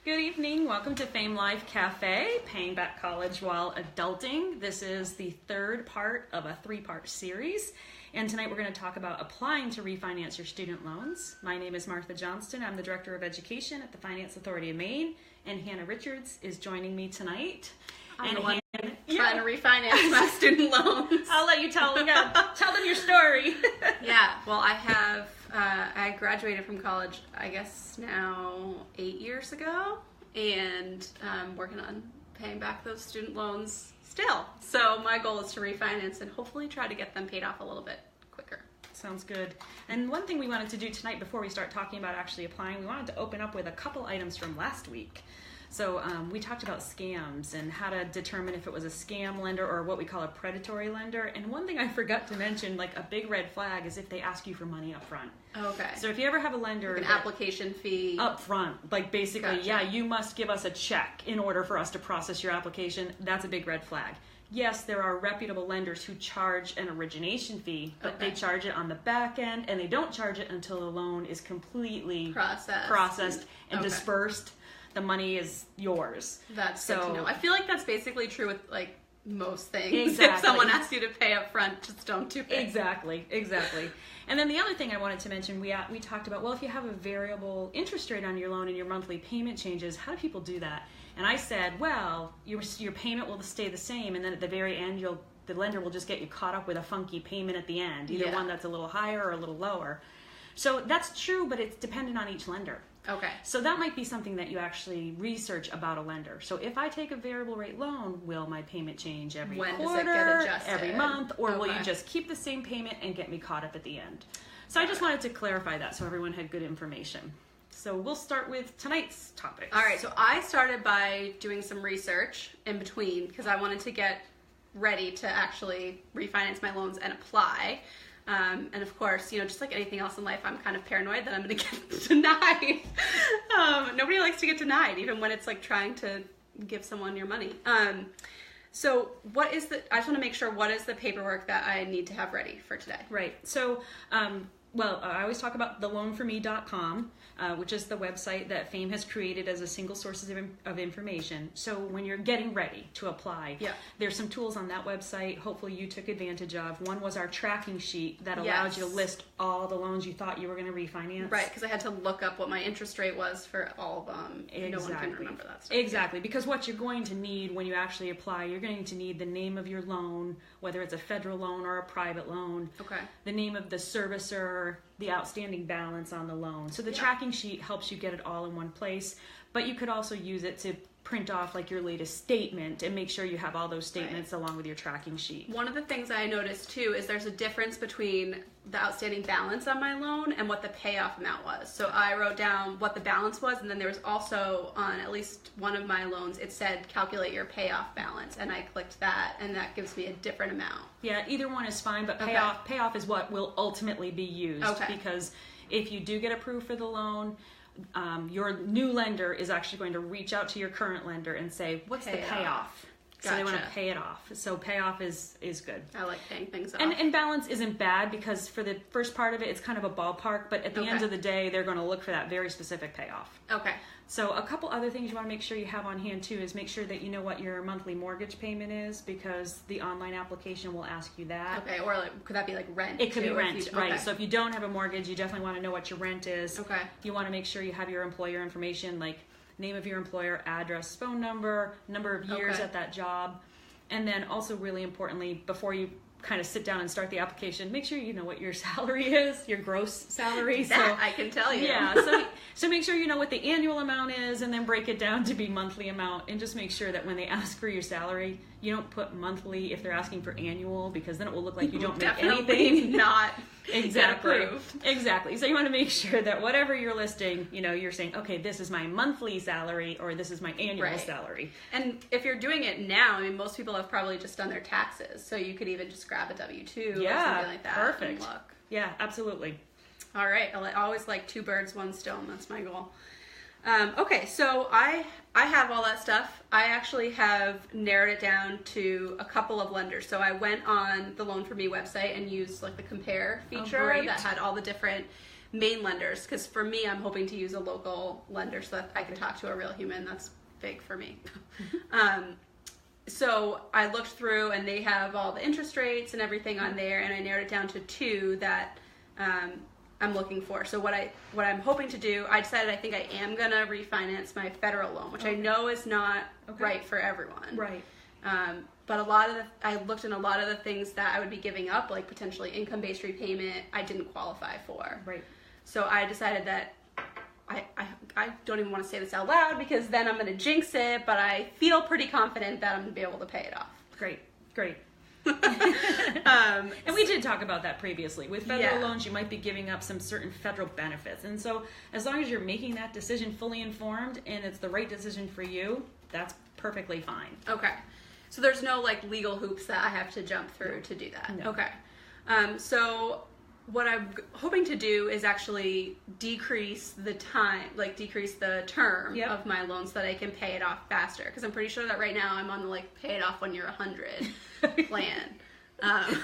Good evening. Welcome to Fame Life Cafe, Paying Back College While Adulting. This is the third part of a three-part series. And tonight we're going to talk about applying to refinance your student loans. My name is Martha Johnston. I'm the Director of Education at the Finance Authority of Maine. And Hannah Richards is joining me tonight. I'm the one trying to refinance my student loans. I'll let you tell them your story. Yeah, well, I graduated from college, I guess now 8 years ago, and I'm working on paying back those student loans still. So my goal is to refinance and hopefully try to get them paid off a little bit quicker. Sounds good. And one thing we wanted to do tonight before we start talking about actually applying, we wanted to open up with a couple items from last week. So we talked about scams and how to determine if it was a scam lender or what we call a predatory lender. And one thing I forgot to mention, like a big red flag, is if they ask you for money up front. Okay. So if you ever have a lender... Like an application fee. Up front. Like basically, Gotcha. Yeah, you must give us a check in order for us to process your application. That's a big red flag. Yes, there are reputable lenders who charge an origination fee, but Okay. they charge it on the back end, and they don't charge it until the loan is completely processed and Okay. dispersed. The money is yours. That's good to know. I feel like that's basically true with like most things. Exactly. If someone asks you to pay up front, just don't do it. Exactly. And then the other thing I wanted to mention, we talked about, well, if you have a variable interest rate on your loan and your monthly payment changes, how do people do that? And I said, well, your payment will stay the same, and then at the very end, the lender will just get you caught up with a funky payment at the end, either one that's a little higher or a little lower. So that's true, but it's dependent on each lender. Okay. So that might be something that you actually research about a lender. So if I take a variable rate loan, will my payment change every When quarter, does it get adjusted? every month, or will Okay. you just keep the same payment and get me caught up at the end? So I just wanted to clarify that so everyone had good information. So we'll start with tonight's topics. All right, so I started by doing some research in between because I wanted to get ready to actually refinance my loans and apply. And of course, just like anything else in life, I'm kind of paranoid that I'm going to get denied. Nobody likes to get denied, even when it's like trying to give someone your money. So I just want to make sure, what is the paperwork that I need to have ready for today? Right. So, I always talk about theloanforme.com, which is the website that Fame has created as a single source of information. So when you're getting ready to apply, there's some tools on that website hopefully you took advantage of. One was our tracking sheet that allows you to list all the loans you thought you were going to refinance. Right, because I had to look up what my interest rate was for all of them. Exactly. No one can remember that stuff. Exactly, because what you're going to need when you actually apply, you're going to need the name of your loan, whether it's a federal loan or a private loan. Okay. The name of the servicer, the outstanding balance on the loan. So the tracking sheet helps you get it all in one place, but you could also use it to print off like your latest statement and make sure you have all those statements along with your tracking sheet. One of the things I noticed too is there's a difference between the outstanding balance on my loan and what the payoff amount was. So I wrote down what the balance was, and then there was also on at least one of my loans, it said calculate your payoff balance, and I clicked that, and that gives me a different amount. Yeah, either one is fine, but payoff is what will ultimately be used, because if you do get approved for the loan, your new lender is actually going to reach out to your current lender and say, what's the payoff? So they want to pay it off. So payoff is good. I like paying things off. And balance isn't bad, because for the first part of it, it's kind of a ballpark, but at the end of the day, they're going to look for that very specific payoff. Okay. So a couple other things you want to make sure you have on hand too is make sure that you know what your monthly mortgage payment is, because the online application will ask you that. Okay, or could that be like rent? It could be rent, right. So if you don't have a mortgage, you definitely want to know what your rent is. Okay. You want to make sure you have your employer information, like name of your employer, address, phone number of years at that job. And then also really importantly, before you kind of sit down and start the application, make sure you know what your salary is, your gross salary. That I can tell you. Yeah, so make sure you know what the annual amount is, and then break it down to be monthly amount, and just make sure that when they ask for your salary, you don't put monthly if they're asking for annual, because then it will look like you don't make anything. Not Exactly. So you want to make sure that whatever you're listing, you're saying, okay, this is my monthly salary, or this is my annual salary. And if you're doing it now, most people have probably just done their taxes, so you could even just grab a W-2 or something like that. Perfect. And look. Yeah, absolutely. All right. I always like two birds, one stone. That's my goal. Okay, so I have all that stuff. I actually have narrowed it down to a couple of lenders. So I went on the Loan for Me website and used like the compare feature that had all the different main lenders, because for me, I'm hoping to use a local lender so that I can talk to a real human. That's big for me. So I looked through, and they have all the interest rates and everything on there, and I narrowed it down to 2 that I'm looking for. So what I'm hoping to do, I decided I think I am gonna refinance my federal loan, which I know is not right for everyone. Right. But I looked in a lot of the things that I would be giving up, like potentially income-based repayment, I didn't qualify for. Right. So I decided that I don't even want to say this out loud because then I'm going to jinx it, but I feel pretty confident that I'm going to be able to pay it off. Great. And we did talk about that previously. With federal loans, you might be giving up some certain federal benefits. And so as long as you're making that decision fully informed and it's the right decision for you, that's perfectly fine. Okay. So there's no like legal hoops that I have to jump through to do that. No. Okay. So what I'm hoping to do is actually decrease the term of my loan so that I can pay it off faster. Because I'm pretty sure that right now I'm on the like pay it off when you're 100 plan.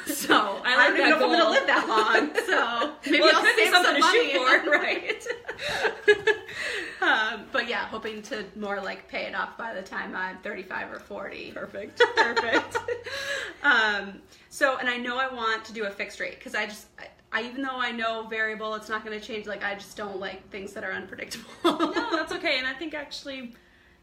So I don't even know if I'm going to live that long. So maybe I'll save some money for, right? But yeah, hoping to more like pay it off by the time I'm 35 or 40. Perfect. So, and I know I want to do a fixed rate because I even though I know variable, it's not going to change. Like I just don't like things that are unpredictable. No, that's okay. And I think actually,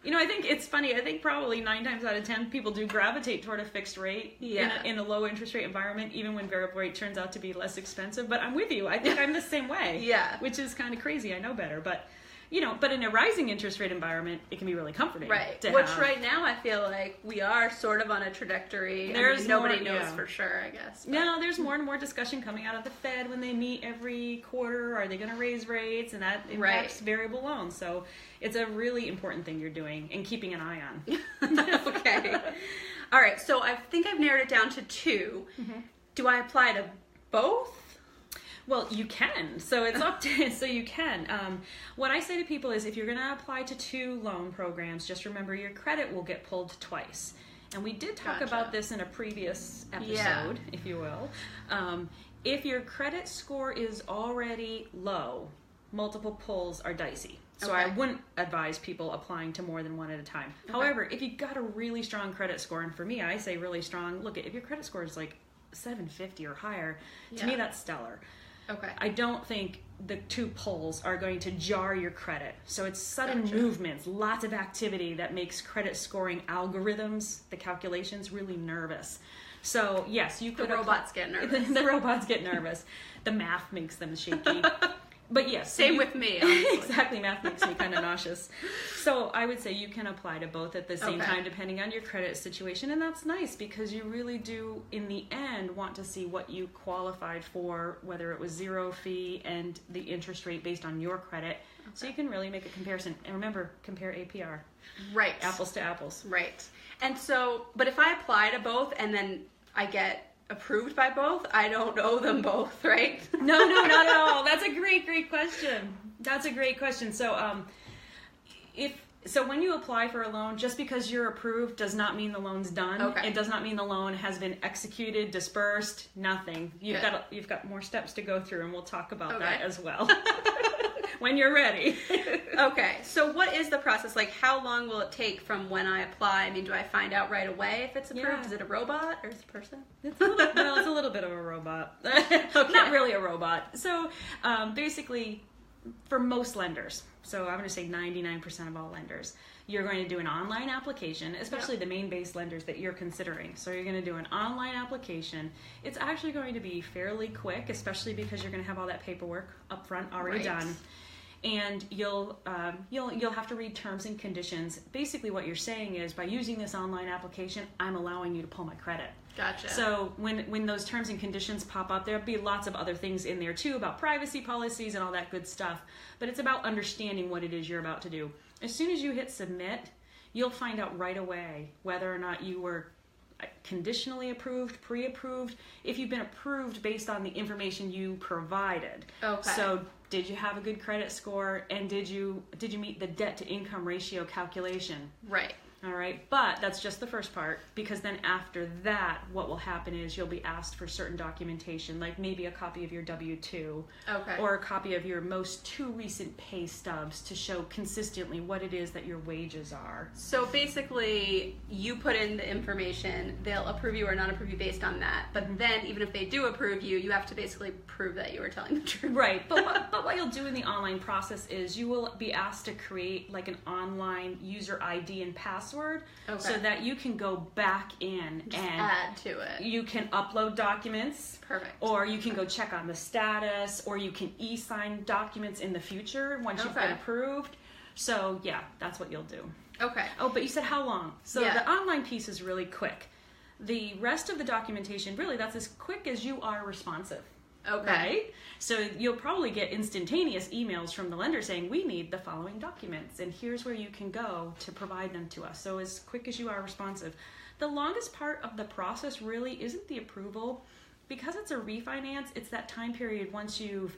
I think it's funny. I think probably 9 times out of 10 people do gravitate toward a fixed rate in a low interest rate environment, even when variable rate turns out to be less expensive. But I'm with you. I think I'm the same way. Yeah. Which is kind of crazy. I know better. But, but in a rising interest rate environment, it can be really comforting. Right. To Which have. right now I feel like we are sort of on a trajectory. Nobody knows for sure, I guess. But. No, there's more and more discussion coming out of the Fed when they meet every quarter. Are they going to raise rates? And that impacts variable loans. So it's a really important thing you're doing and keeping an eye on. Okay. All right. So I think I've narrowed it down to 2. Mm-hmm. Do I apply to both? Well, you can. So it's up to, so you can. What I say to people is if you're going to apply to 2 loan programs, just remember your credit will get pulled twice. And we did talk about this in a previous episode, if you will. If your credit score is already low, multiple pulls are dicey. So I wouldn't advise people applying to more than one at a time. Okay. However, if you've got a really strong credit score, and for me, I say really strong, look, if your credit score is like 750 or higher, to me that's stellar. Okay. I don't think the 2 pulls are going to jar your credit. So it's sudden movements, lots of activity that makes credit scoring algorithms, the calculations, really nervous. So yes, you could. The robots get nervous. The robots get nervous. The math makes them shaky. But yes. Same with me. Honestly. Exactly. Math makes me kind of nauseous. So I would say you can apply to both at the same time depending on your credit situation. And that's nice because you really do, in the end, want to see what you qualified for, whether it was 0 fee and the interest rate based on your credit. Okay. So you can really make a comparison. And remember, compare APR. Right. Apples to apples. Right. And so, but if I apply to both and then I get approved by both, I don't owe them both, right? No, not at all. That's a great question. So, when you apply for a loan, just because you're approved does not mean the loan's done. Okay. It does not mean the loan has been executed, dispersed, nothing. You've got more steps to go through, and we'll talk about that as well when you're ready. Okay. So what is the process? Like, how long will it take from when I apply? I mean, do I find out right away if it's approved? Yeah. Is it a robot or is it a person? It's a little bit of a robot. Not really a robot. So basically, for most lenders, so I'm going to say 99% of all lenders, you're going to do an online application, especially the main-based lenders that you're considering. So you're going to do an online application. It's actually going to be fairly quick, especially because you're going to have all that paperwork up front already done. And you'll have to read terms and conditions. Basically what you're saying is, by using this online application, I'm allowing you to pull my credit. Gotcha. So when those terms and conditions pop up, there'll be lots of other things in there too about privacy policies and all that good stuff. But it's about understanding what it is you're about to do. As soon as you hit submit, you'll find out right away whether or not you were conditionally approved, pre-approved, if you've been approved based on the information you provided. Okay. So did you have a good credit score, and did you meet the debt to income ratio calculation? Right. All right, but that's just the first part, because then after that, what will happen is you'll be asked for certain documentation, like maybe a copy of your W-2, Okay. or a copy of your most 2 recent pay stubs to show consistently what it is that your wages are. So basically, you put in the information, they'll approve you or not approve you based on that. But then, even if they do approve you, you have to basically prove that you were telling the truth. Right, but what you'll do in the online process is you will be asked to create like an online user ID and password, so that you can go back in Just and add to it. you can upload documents. Perfect. Or you can go check on the status, or you can e-sign documents in the future once you've been approved. So yeah, that's what you'll do. Okay. Oh, but you said how long? So Yeah. the online piece is really quick. The rest of the documentation, really, that's as quick as you are responsive. Okay. Right? So you'll probably get instantaneous emails from the lender saying, we need the following documents, and here's where you can go to provide them to us. So as quick as you are responsive. The longest part of the process really isn't the approval. Because it's a refinance, it's that time period once you've,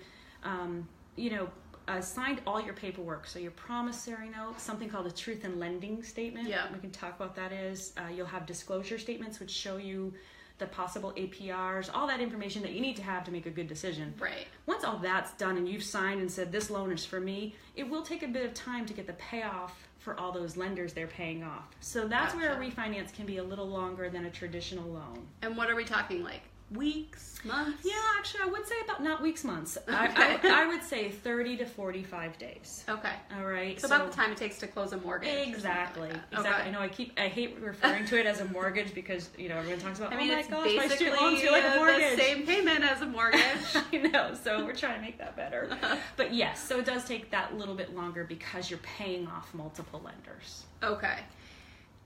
signed all your paperwork. So your promissory note, something called a truth in lending statement. Yeah. We can talk about that is. You'll have disclosure statements which show you the possible APRs, all that information that you need to have to make a good decision. Right. Once all that's done and you've signed and said this loan is for me, it will take a bit of time to get the payoff for all those lenders they're paying off. So that's where a refinance can be a little longer than a traditional loan. And what are we talking, like weeks, months? Yeah, actually, I would say about not weeks, months. I would say 30 to 45 days. Okay. All right. So about the time it takes to close a mortgage. Exactly. Like Exactly. Okay. I know I hate referring to it as a mortgage because everyone talks about, it's my gosh, my basically student loans feel like a mortgage. the same payment as a mortgage. I know, so we're trying to make that better. But yes, so it does take that little bit longer because you're paying off multiple lenders. Okay.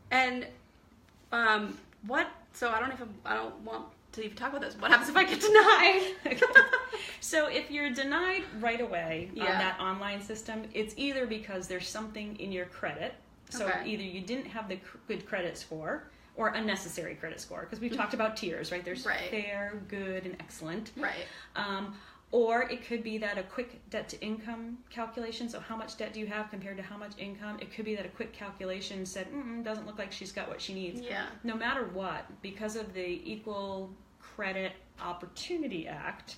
And what? So I don't want to even talk about this. What happens if I get denied? So if you're denied right away on Yeah. that online system, it's either because there's something in your credit. So either you didn't have the good credit score or a necessary credit score, because we've talked about tiers, right? There's fair, good, and excellent. Right. Or it could be that a quick debt to income calculation, so how much debt do you have compared to how much income? It could be that a quick calculation said, doesn't look like she's got what she needs. Yeah. No matter what, because of the Equal Credit Opportunity Act,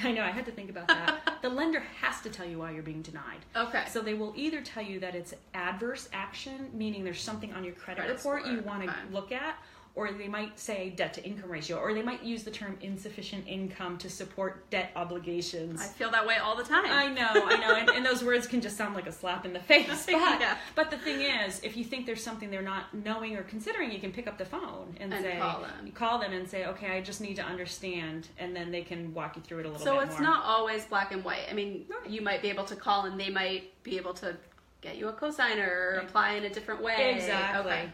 I know, I had to think about that, the lender has to tell you why you're being denied. Okay. So they will either tell you that it's adverse action, meaning there's something on your credit report score. you want to look at, or they might say debt to income ratio, or they might use the term insufficient income to support debt obligations. I feel that way all the time. I know, and those words can just sound like a slap in the face. But the thing is, if you think there's something they're not knowing or considering, you can pick up the phone and say, call them and say, okay, I just need to understand, and then they can walk you through it a little bit more. So it's not always black and white. I mean, you might be able to call and they might be able to get you a cosigner or apply in a different way.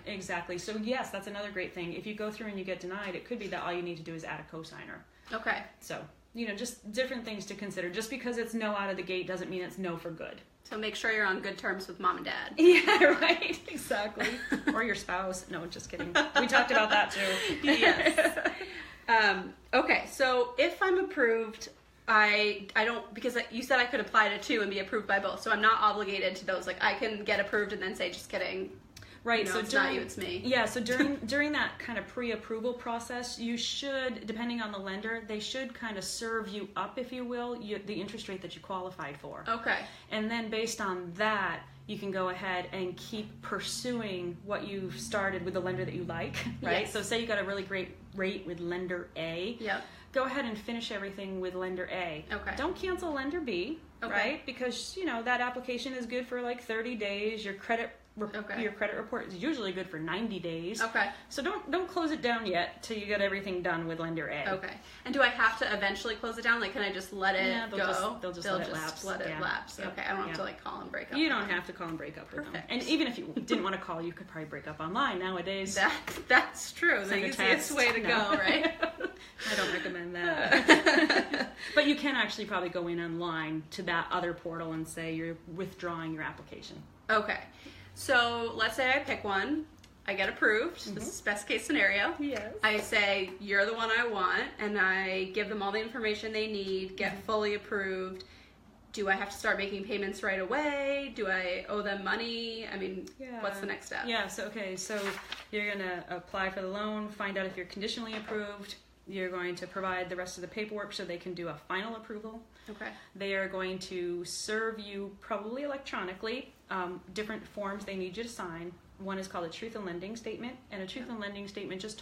Exactly. So yes, that's another great thing. If you go through and you get denied, it could be that all you need to do is add a cosigner. Okay. So, just different things to consider. Just because it's no out of the gate doesn't mean it's no for good. So make sure you're on good terms with mom and dad. Yeah, right. Exactly. Or your spouse. No, just kidding. We talked about that too. Yes. Okay, so if I'm approved, I don't, because you said I could apply to 2 and be approved by both, so I'm not obligated to those. Like, I can get approved and then say, just kidding. Right, so it's during, not you, it's me. Yeah, so during that kind of pre-approval process, you should, depending on the lender, they should kind of serve you up, if you will, the interest rate that you qualified for. Okay. And then based on that, you can go ahead and keep pursuing what you've started with the lender that you like, right? Yes. So say you got a really great rate with lender A. Yep. Go ahead and finish everything with lender A. Okay. Don't cancel lender B, right? Because, that application is good for like 30 days. Your credit report is usually good for 90 days. Okay. So don't close it down yet till you get everything done with lender A. Okay. And do I have to eventually close it down? Like, can I just let it go? They'll just let it lapse. Yep. Okay. I don't have to call and break up. You don't have to call and break up with them. And even if you didn't want to call, you could probably break up online nowadays. That's true. The easiest way to go, right? I don't recommend that. But you can actually probably go in online to that other portal and say you're withdrawing your application. Okay. So let's say I pick one, I get approved. Mm-hmm. This is best case scenario. Yes. I say, you're the one I want, and I give them all the information they need, get fully approved. do I have to start making payments right away? Do I owe them money? I mean, what's the next step? Yeah, so you're going to apply for the loan, find out if you're conditionally approved. You're going to provide the rest of the paperwork so they can do a final approval. Okay. They are going to serve you, probably electronically, different forms they need you to sign. One is called a truth in lending statement, and a truth in lending statement just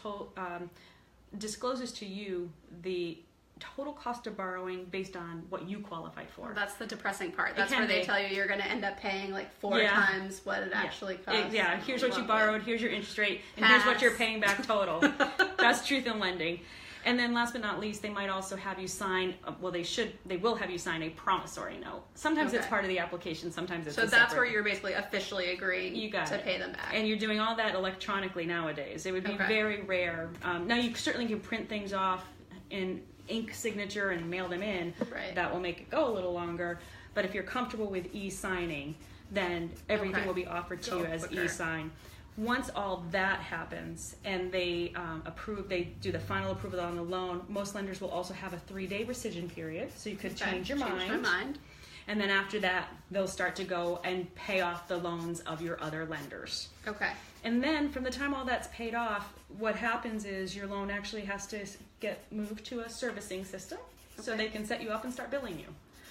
discloses to you the total cost of borrowing based on what you qualified for. Well, that's the depressing part. That's where they tell you you're going to end up paying like 4 times what it actually costs. Yeah, here's what you borrowed, here's your interest rate, and here's what you're paying back total. That's truth in lending. And then last but not least, they might also have you sign, they will have you sign a promissory note. Sometimes it's part of the application, sometimes it's so that's where you're basically officially agreeing to pay them back. And you're doing all that electronically nowadays. It would be very rare. Now you certainly can print things off in ink signature and mail them in. Right. That will make it go a little longer. But if you're comfortable with e-signing, then everything will be offered to you as e-sign. Once all that happens and they they do the final approval on the loan, most lenders will also have a 3-day rescission period, so you could change your mind. And then after that, they'll start to go and pay off the loans of your other lenders. Okay. And then from the time all that's paid off, what happens is your loan actually has to get moved to a servicing system so they can set you up and start billing you.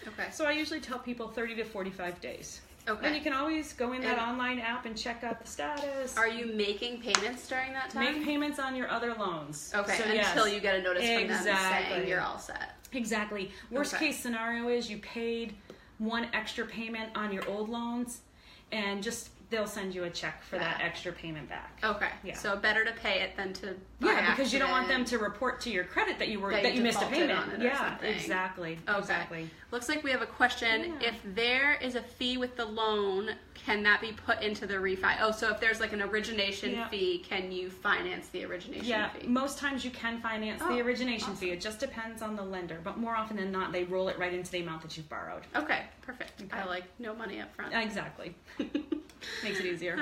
Okay. So I usually tell people 30 to 45 days. Okay. And you can always go in that online app and check out the status. Are you making payments during that time? Make payments on your other loans. Okay, so until you get a notice from them saying you're all set. Exactly. Worst case scenario is you paid one extra payment on your old loans and they'll send you a check for that extra payment back. Okay. Yeah. So better to pay it than to because you don't want them to report to your credit that you missed a payment on it exactly. Okay. Exactly. Looks like we have a question. If there is a fee with the loan, can that be put into the refi? Oh, so if there's like an origination fee, can you finance the origination fee? Yeah, most times you can finance the origination fee. It just depends on the lender, but more often than not, they roll it right into the amount that you've borrowed. Okay, perfect. Okay. I like no money up front. Exactly. Makes it easier.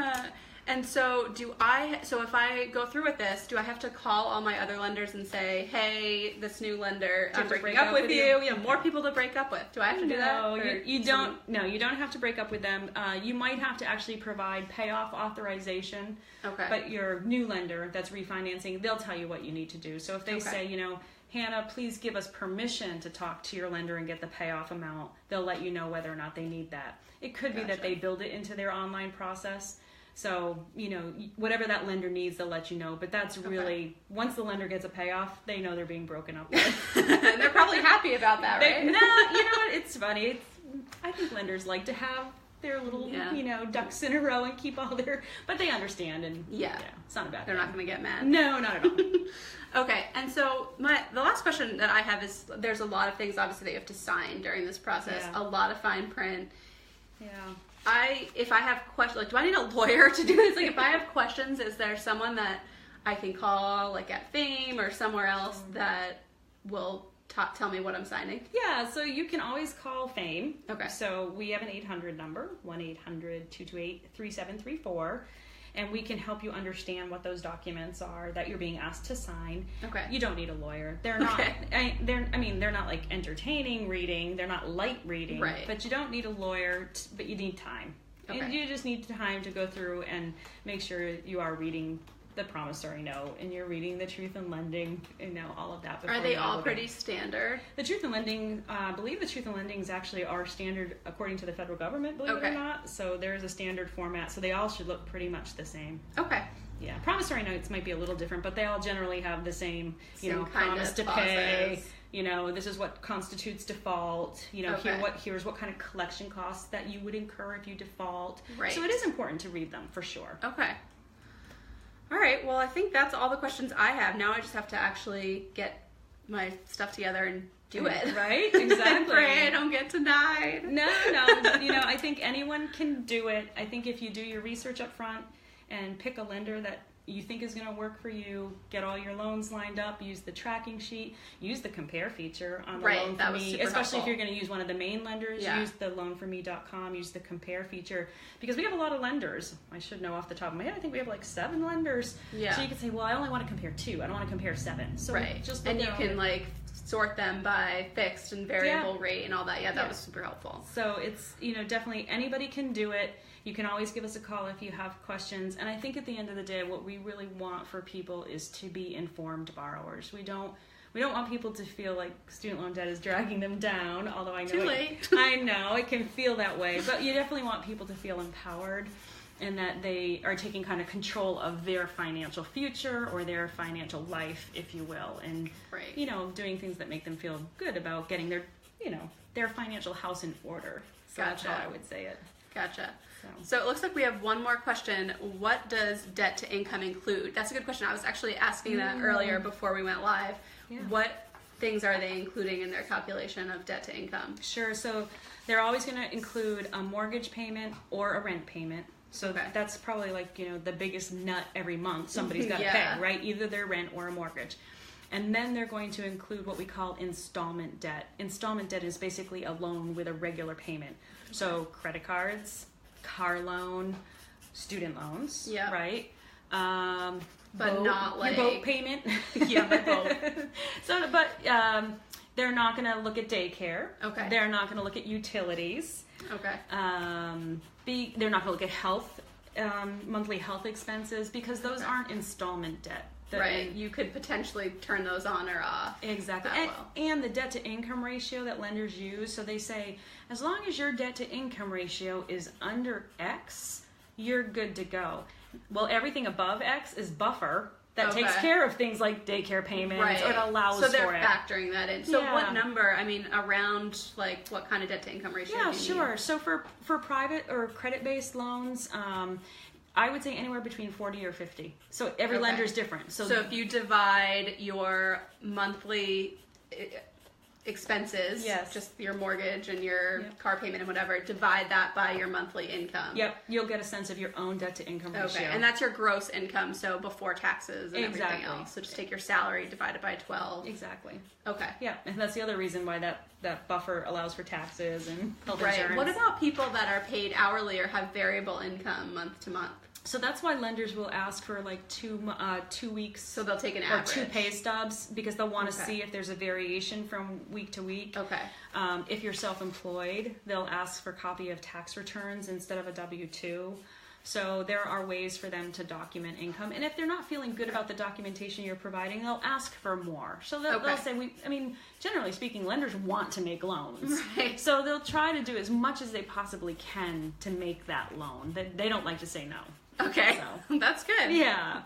And so if I go through with this, do I have to call all my other lenders and say, hey, this new lender, I'm breaking up with you. We have more people to break up with. Do I have to do that? You don't. No, you don't have to break up with them. You might have to actually provide payoff authorization. Okay. But your new lender that's refinancing, they'll tell you what you need to do. So if they say, Hannah, please give us permission to talk to your lender and get the payoff amount, they'll let you know whether or not they need that. It could be that they build it into their online process. So, whatever that lender needs, they'll let you know. But that's really, once the lender gets a payoff, they know they're being broken up with. And they're probably happy about that, right? No, you know what? It's funny. I think lenders like to have their little, ducks in a row and keep all their, but they understand and it's not a bad thing. They're not going to get mad. No, not at all. Okay, and so the last question that I have is, there's a lot of things obviously that you have to sign during this process, a lot of fine print. Yeah. If I have questions, do I need a lawyer to do this? Like, if I have questions, is there someone that I can call, like at Fame or somewhere else, that will tell me what I'm signing? Yeah, so you can always call Fame. Okay. So we have an 800 number, 1-800-228-3734, and we can help you understand what those documents are that you're being asked to sign. Okay. You don't need a lawyer. They're not. They're not like entertaining reading. They're not light reading. Right. But you don't need a lawyer. But you need time. Okay. And you just need time to go through and make sure you are reading the promissory note and you're reading the truth in lending, all of that. Are they all pretty standard? The truth in lending, I believe the truth in lendings actually are standard according to the federal government, believe it or not. So there's a standard format, so they all should look pretty much the same. Okay. Yeah, promissory notes might be a little different, but they all generally have the same promise to process. pay. This is what constitutes default. Here's what kind of collection costs that you would incur if you default. Right. So it is important to read them for sure. Okay. All right, well, I think that's all the questions I have. Now I just have to actually get my stuff together and do it. Right? Exactly. Pray I don't get denied. No. I think anyone can do it. I think if you do your research up front and pick a lender that you think is going to work for you, get all your loans lined up, use the tracking sheet, use the compare feature on the Loan For Me, especially if you're going to use one of the main lenders, use the loanforme.com, use the compare feature, because we have a lot of lenders. I should know off the top of my head, I think we have like 7 lenders. Yeah. So you can say, well, I only want to compare 2, I don't want to compare 7. So right. just and you can sort them by fixed and variable rate and all that. Yeah, that was super helpful. So it's, definitely anybody can do it. You can always give us a call if you have questions. And I think at the end of the day, what we really want for people is to be informed borrowers. We don't want people to feel like student loan debt is dragging them down, although I know Too late. I know it can feel that way. But you definitely want people to feel empowered and that they are taking kind of control of their financial future or their financial life, if you will, and doing things that make them feel good about getting their financial house in order. So that's how I would say it. Gotcha. So it looks like we have one more question. What does debt to income include? That's a good question. I was actually asking that earlier before we went live. Yeah. What things are they including in their calculation of debt to income? Sure. So they're always going to include a mortgage payment or a rent payment. So that's probably like, the biggest nut every month somebody's got to pay, right? Either their rent or a mortgage. And then they're going to include what we call installment debt. Installment debt is basically a loan with a regular payment. So credit cards, car loan, student loans, right? But not like your boat payment. Yeah, my boat. They're not going to look at daycare. Okay. They're not going to look at utilities. Okay. They're not going to look at health, monthly health expenses, because those aren't installment debt. Right. You could potentially turn those on or off. Exactly. And the debt to income ratio that lenders use, so they say, as long as your debt to income ratio is under X, you're good to go. Well, everything above X is buffer that takes care of things like daycare payments, or it allows for it. So they're factoring that in. So what number, around like what kind of debt to income ratio do you sure. need? So for private or credit-based loans, I would say anywhere between 40 or 50. So every lender is different. So if you divide your monthly expenses, just your mortgage and your car payment and whatever, divide that by your monthly income. Yep, you'll get a sense of your own debt to income ratio. And that's your gross income, so before taxes and everything else. So just take your salary, divide it by 12. Exactly. Okay. Yeah, and that's the other reason why that buffer allows for taxes and health insurance. What about people that are paid hourly or have variable income month to month? So that's why lenders will ask for like 2 weeks. So they'll take an average. Or 2 pay stubs, because they'll want to see if there's a variation from week to week. Okay. If you're self-employed, they'll ask for a copy of tax returns instead of a W-2. So there are ways for them to document income. And if they're not feeling good about the documentation you're providing, they'll ask for more. So they'll say, generally speaking, lenders want to make loans. Right. So they'll try to do as much as they possibly can to make that loan. They don't like to say no. Okay, so that's good. Yeah.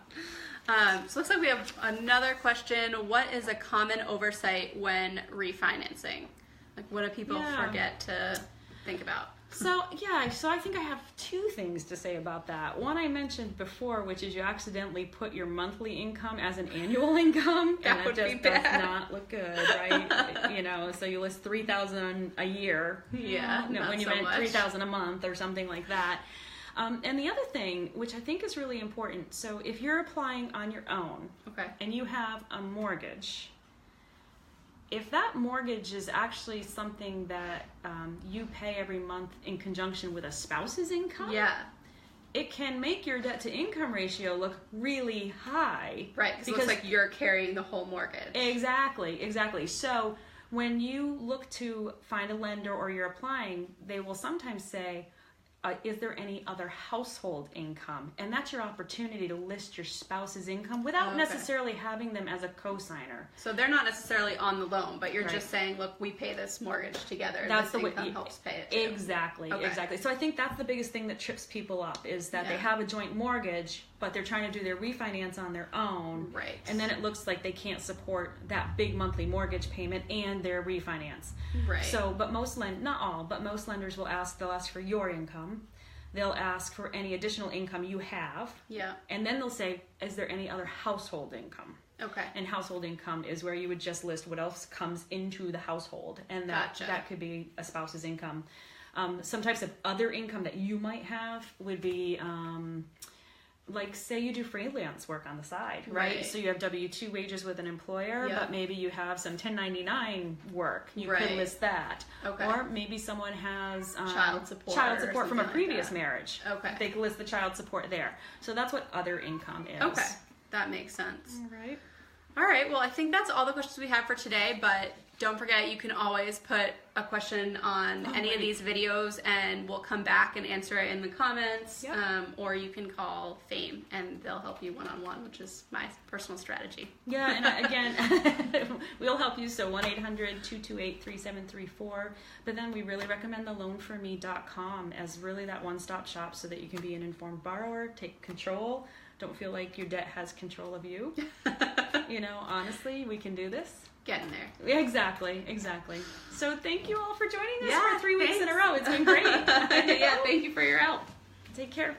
So it looks like we have another question. What is a common oversight when refinancing? Like, what do people forget to think about? So I think I have 2 things to say about that. One I mentioned before, which is you accidentally put your monthly income as an annual income, and that just does not look good, right? So you list $3,000 a year. Yeah, when you meant $3,000 a month or something like that. And the other thing, which I think is really important, so if you're applying on your own, and you have a mortgage, if that mortgage is actually something that you pay every month in conjunction with a spouse's income, it can make your debt to income ratio look really high. Right, because it looks like you're carrying the whole mortgage. Exactly. So when you look to find a lender or you're applying, they will sometimes say, is there any other household income? And that's your opportunity to list your spouse's income without necessarily having them as a co-signer. So they're not necessarily on the loan, but you're just saying, look, we pay this mortgage together. That's this income helps pay it too. Exactly. So I think that's the biggest thing that trips people up, is that they have a joint mortgage, but they're trying to do their refinance on their own. Right. And then it looks like they can't support that big monthly mortgage payment and their refinance. Right. So, but not all, but most lenders will ask for your income. They'll ask for any additional income you have. Yeah. And then they'll say, is there any other household income? Okay. And household income is where you would just list what else comes into the household. And that could be a spouse's income. Some types of other income that you might have would be, like, say you do freelance work on the side, right? So you have W-2 wages with an employer, but maybe you have some 1099 work. You could list that. Okay. Or maybe someone has child support from a previous marriage. Okay. They can list the child support there. So that's what other income is. Okay. That makes sense. All right. All right, well, I think that's all the questions we have for today, but don't forget, you can always put a question on any of these videos, and we'll come back and answer it in the comments. Yep. Or you can call Fame, and they'll help you one-on-one, which is my personal strategy. Yeah, and again, we'll help you, so 1-800-228-3734. But then we really recommend the loanforme.com as really that one-stop shop so that you can be an informed borrower, take control, don't feel like your debt has control of you. Honestly, we can do this. Get in there. Yeah, exactly. So thank you all for joining us Yeah, for 3 weeks in a thanks. row. It's been great. Yeah, thank you for your help. Take care.